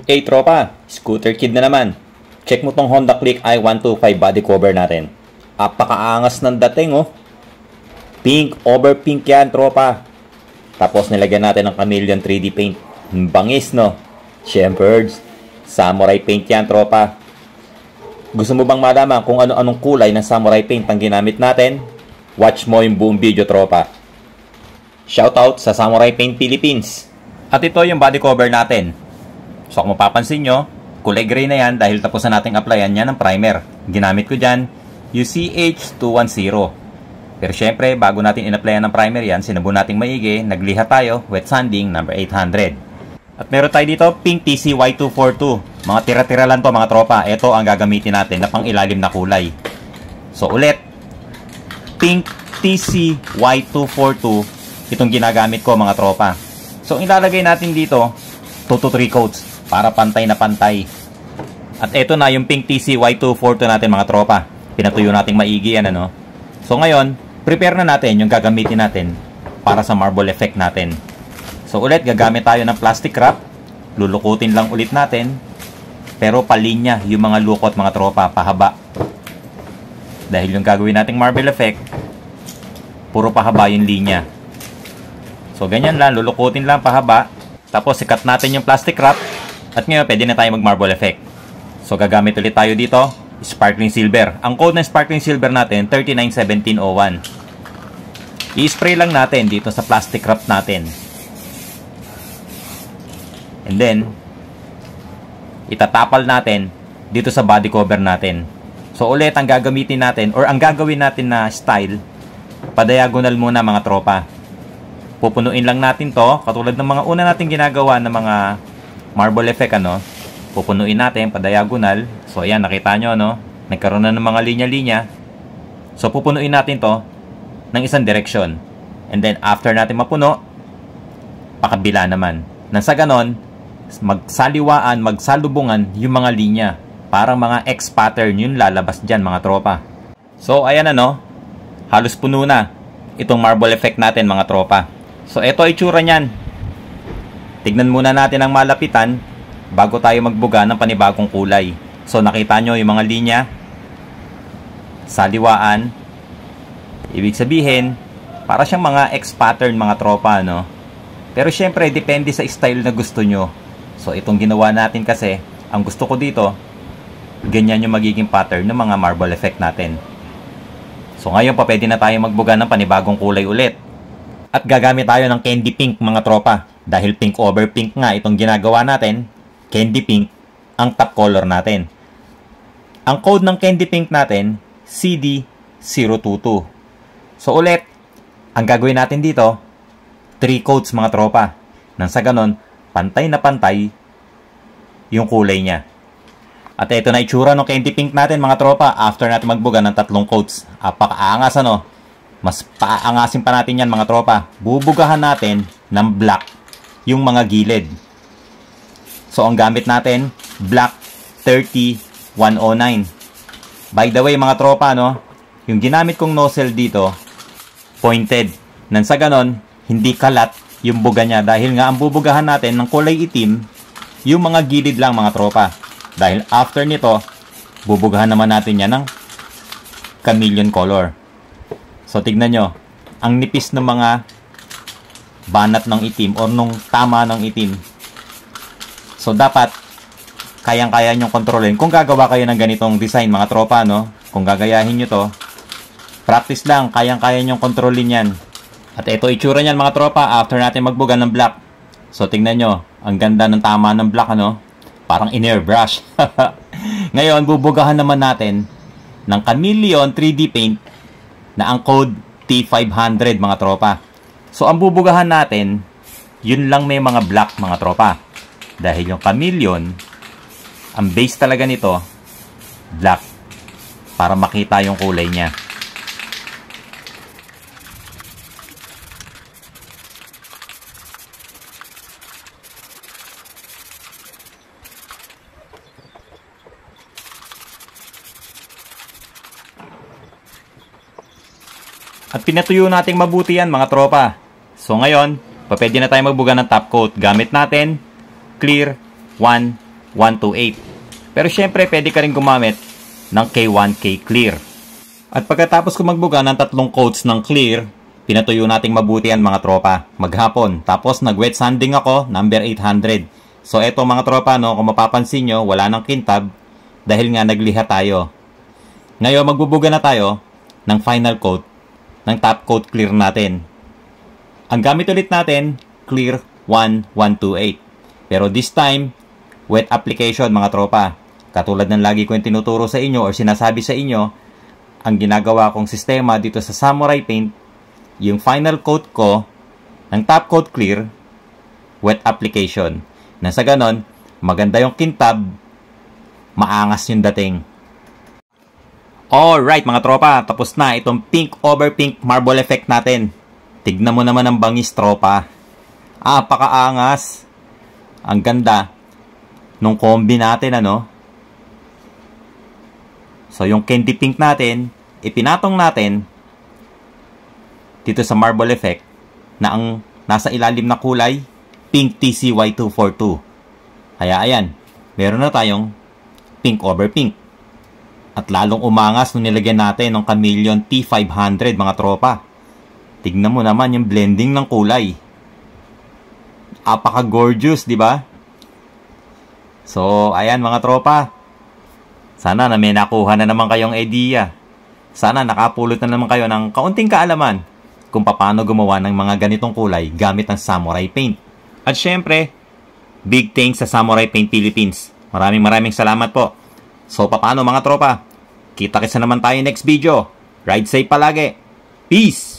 Hey tropa, Scooter Kid na naman. Check mo tong Honda Click i125 body cover natin. Apakaangas ng dating oh. Pink over pink yan tropa. Tapos nilagyan natin ng Chameleon 3D paint. Bangis no. Shepherds. Samurai paint yan tropa. Gusto mo bang malaman kung ano-anong kulay ng samurai paint ang ginamit natin? Watch mo yung buong video tropa. Shoutout sa Samurai Paint Philippines. At ito yung body cover natin. So kung mapapansin nyo, kulay gray na yan dahil tapos na nating applyan yan ng primer. Ginamit ko dyan yung CH210. Pero syempre, bago natin in-applyan ng primer yan, sinabo nating maigi, nagliha tayo, wet sanding number 800. At meron tayo dito, pink TCY242. Mga tira-tira lang to mga tropa. Ito ang gagamitin natin na pang ilalim na kulay. So ulit, pink TCY242. Itong ginagamit ko mga tropa. So ilalagay natin dito 2 to 3 coats para pantay na pantay. At ito na yung pink TCY242 natin mga tropa. Pinatuyo nating maigi yan ano. So ngayon, prepare na natin yung gagamitin natin para sa marble effect natin. So ulit, gagamit tayo ng plastic wrap. Lulukutin lang ulit natin. Pero palinya yung mga lukot mga tropa, pahaba. Dahil yung gagawin nating marble effect, puro pahaba yung linya. So ganyan lang, lulukutin lang pahaba. Tapos sikat natin yung plastic wrap. At ngayon pwede na tayo mag marble effect. So gagamit ulit tayo dito, sparkling silver. Ang code ng sparkling silver natin 391701. I-spray lang natin dito sa plastic wrap natin. And then itatapal natin dito sa body cover natin. So ulit ang gagamitin natin or ang gagawin natin na style, pa-diagonal muna mga tropa. Pupunuin lang natin to, katulad ng mga una nating ginagawa ng mga marble effect ano. Pupunuin natin pa-diagonal. So ayan, nakita nyo no, nagkaroon na ng mga linya-linya. So pupunuin natin to ng isang direksyon. And then after natin mapuno, pakabila naman. Nang sa ganon, magsaliwaan, magsalubungan yung mga linya. Parang mga X pattern yung lalabas dyan mga tropa. So ayan ano, halos puno na itong marble effect natin mga tropa. So ito ay itsura nyan. Tignan muna natin ang malapitan bago tayo magbuga ng panibagong kulay. So nakita nyo yung mga linya, saliwaan. Ibig sabihin, para siyang mga X pattern mga tropa no. Pero syempre depende sa style na gusto nyo. So itong ginawa natin kasi, ang gusto ko dito, ganyan yung magiging pattern ng mga marble effect natin. So ngayon pa pwede na tayo magbuga ng panibagong kulay ulit. At gagamit tayo ng candy pink mga tropa. Dahil pink over pink nga itong ginagawa natin, candy pink ang top color natin. Ang code ng candy pink natin, CD022. So ulit, ang gagawin natin dito, 3 coats mga tropa. Nang sa ganon, pantay na pantay yung kulay niya. At ito na itsura ng candy pink natin mga tropa after natin magbuga ng 3 coats. Apakaangas ano. Mas paangasin pa natin yan mga tropa. Bubugahan natin ng black yung mga gilid. So ang gamit natin, black 30109. By the way mga tropa no, yung ginamit kong nozzle dito, pointed. Nang sa ganon, hindi kalat yung buga niya. Dahil nga ang bubugahan natin ng kulay itim, yung mga gilid lang mga tropa. Dahil after nito, bubugahan naman natin yan ng chameleon color. So tignan nyo, ang nipis ng mga banat ng itim or nung tama ng itim. So dapat kayang-kaya nyong kontrolin. Kung gagawa kayo ng ganitong design mga tropa no, kung gagayahin nyo to, practice lang, kayang-kaya nyong kontrolin yan. At ito itsura nyan mga tropa after natin magbuga ng black. So tignan nyo, ang ganda ng tama ng black ano, parang in-airbrush. Ngayon bubugahan naman natin ng Chameleon 3D paint na ang code T500 mga tropa. So ang bubugahan natin, yun lang may mga black mga tropa. Dahil yung Chameleon, ang base talaga nito, black. Para makita yung kulay niya. At pinatuyo nating mabuti yan mga tropa. So ngayon, pwede na tayo magbuga ng top coat. Gamit natin, clear 1 128. Pero syempre, pwede ka rin gumamit ng K1K Clear. At pagkatapos ko magbuga ng 3 coats ng clear, pinatuyo nating mabuti yan mga tropa, maghapon. Tapos nag-wet sanding ako, number 800. So eto mga tropa, no, kung mapapansin nyo, wala nang kintab dahil nga nagliha tayo. Ngayon, magbubuga na tayo ng final coat, ng top coat clear natin. Ang gamit ulit natin, Clear 1128. Pero this time, wet application mga tropa. Katulad ng lagi ko yung tinuturo sa inyo or sinasabi sa inyo, ang ginagawa kong sistema dito sa Samurai Paint, yung final coat ko ng top coat clear, wet application. Na sa ganon, maganda yung kintab, maangas yung dating. Alright mga tropa, tapos na itong pink over pink marble effect natin. Tignan mo naman ang bangis tropa. Pakaangas. Ang ganda nung combi natin ano. So, yung candy pink natin, ipinatong natin dito sa marble effect na ang nasa ilalim na kulay, pink TCY242. Kaya, ayan, meron na tayong pink over pink. At lalong umangas nung nilagyan natin ng Chameleon T500, mga tropa. Tignan mo naman yung blending ng kulay. Apaka-gorgeous, di ba? So, ayan mga tropa. Sana na may nakuha na naman kayong idea. Sana nakapulot na naman kayo ng kaunting kaalaman kung paano gumawa ng mga ganitong kulay gamit ang Samurai Paint. At syempre, big thanks sa Samurai Paint Philippines. Maraming salamat po. So, paano mga tropa? Kita-kits na naman tayo next video. Ride safe palagi. Peace!